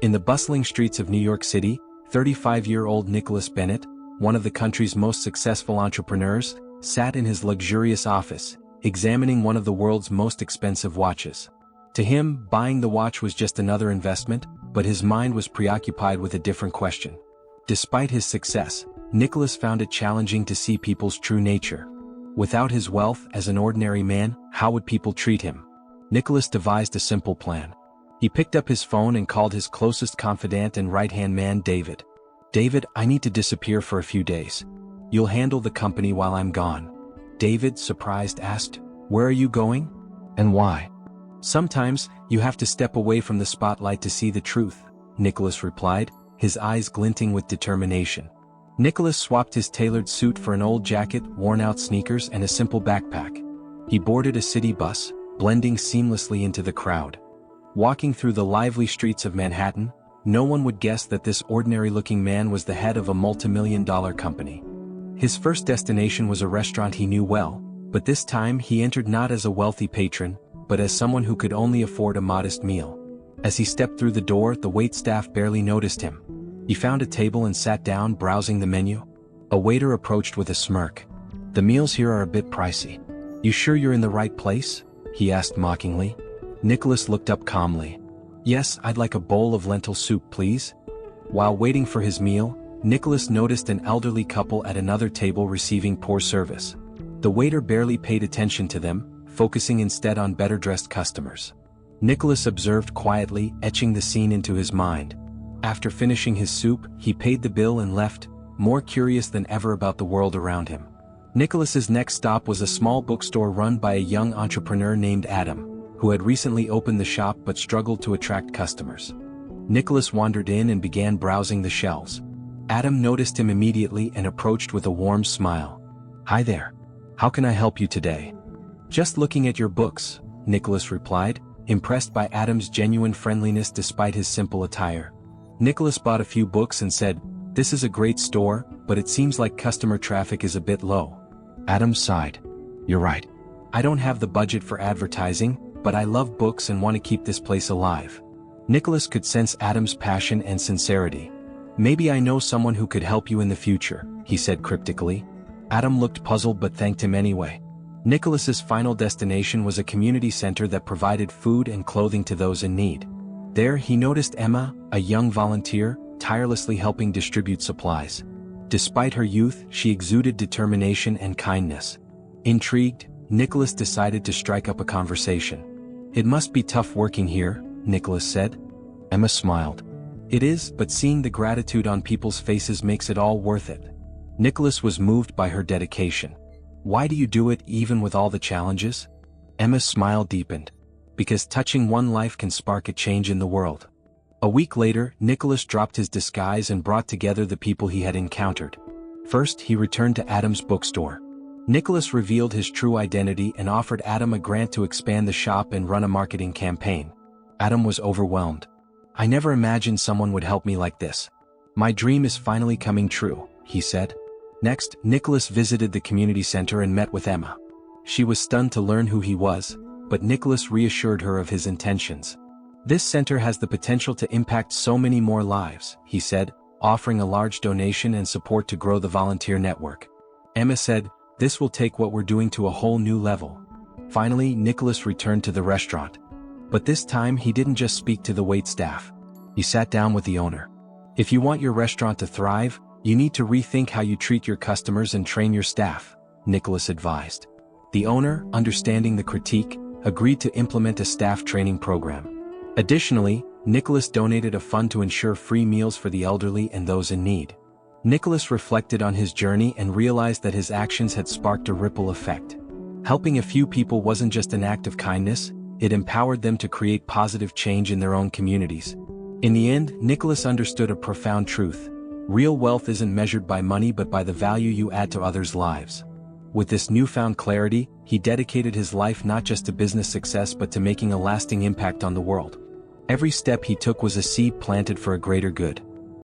In the bustling streets of New York City, 35-year-old Nicholas Bennett, one of the country's most successful entrepreneurs, sat in his luxurious office, examining one of the world's most expensive watches. To him, buying the watch was just another investment, but his mind was preoccupied with a different question. Despite his success, Nicholas found it challenging to see people's true nature. Without his wealth as an ordinary man, how would people treat him? Nicholas devised a simple plan. He picked up his phone and called his closest confidant and right-hand man, David. "David, I need to disappear for a few days. You'll handle the company while I'm gone." David, surprised, asked, "Where are you going? And why?" "Sometimes, you have to step away from the spotlight to see the truth," Nicholas replied, his eyes glinting with determination. Nicholas swapped his tailored suit for an old jacket, worn-out sneakers, and a simple backpack. He boarded a city bus, blending seamlessly into the crowd. Walking through the lively streets of Manhattan, no one would guess that this ordinary-looking man was the head of a multi-million-dollar company. His first destination was a restaurant he knew well, but this time he entered not as a wealthy patron, but as someone who could only afford a modest meal. As he stepped through the door, the waitstaff barely noticed him. He found a table and sat down, browsing the menu. A waiter approached with a smirk. "The meals here are a bit pricey. You sure you're in the right place?" he asked mockingly. Nicholas looked up calmly. "Yes, I'd like a bowl of lentil soup, please." While waiting for his meal, Nicholas noticed an elderly couple at another table receiving poor service. The waiter barely paid attention to them, focusing instead on better-dressed customers. Nicholas observed quietly, etching the scene into his mind. After finishing his soup, he paid the bill and left, more curious than ever about the world around him. Nicholas's next stop was a small bookstore run by a young entrepreneur named Adam, who had recently opened the shop but struggled to attract customers. Nicholas wandered in and began browsing the shelves. Adam noticed him immediately and approached with a warm smile. "Hi there. How can I help you today?" "Just looking at your books," Nicholas replied, impressed by Adam's genuine friendliness despite his simple attire. Nicholas bought a few books and said, "This is a great store, but it seems like customer traffic is a bit low." Adam sighed. "You're right. I don't have the budget for advertising, but I love books and want to keep this place alive." Nicholas could sense Adam's passion and sincerity. "Maybe I know someone who could help you in the future," he said cryptically. Adam looked puzzled but thanked him anyway. Nicholas's final destination was a community center that provided food and clothing to those in need. There he noticed Emma, a young volunteer, tirelessly helping distribute supplies. Despite her youth, she exuded determination and kindness. Intrigued, Nicholas decided to strike up a conversation. "It must be tough working here," Nicholas said. Emma smiled. "It is, but seeing the gratitude on people's faces makes it all worth it." Nicholas was moved by her dedication. "Why do you do it even with all the challenges?" Emma's smile deepened. "Because touching one life can spark a change in the world." A week later, Nicholas dropped his disguise and brought together the people he had encountered. First, he returned to Adam's bookstore. Nicholas revealed his true identity and offered Adam a grant to expand the shop and run a marketing campaign. Adam was overwhelmed. "I never imagined someone would help me like this. My dream is finally coming true," he said. Next, Nicholas visited the community center and met with Emma. She was stunned to learn who he was, but Nicholas reassured her of his intentions. "This center has the potential to impact so many more lives," he said, offering a large donation and support to grow the volunteer network. Emma said, "This will take what we're doing to a whole new level." Finally, Nicholas returned to the restaurant. But this time he didn't just speak to the waitstaff. He sat down with the owner. "If you want your restaurant to thrive, you need to rethink how you treat your customers and train your staff," Nicholas advised. The owner, understanding the critique, agreed to implement a staff training program. Additionally, Nicholas donated a fund to ensure free meals for the elderly and those in need. Nicholas reflected on his journey and realized that his actions had sparked a ripple effect. Helping a few people wasn't just an act of kindness, it empowered them to create positive change in their own communities. In the end, Nicholas understood a profound truth. Real wealth isn't measured by money but by the value you add to others' lives. With this newfound clarity, he dedicated his life not just to business success but to making a lasting impact on the world. Every step he took was a seed planted for a greater good.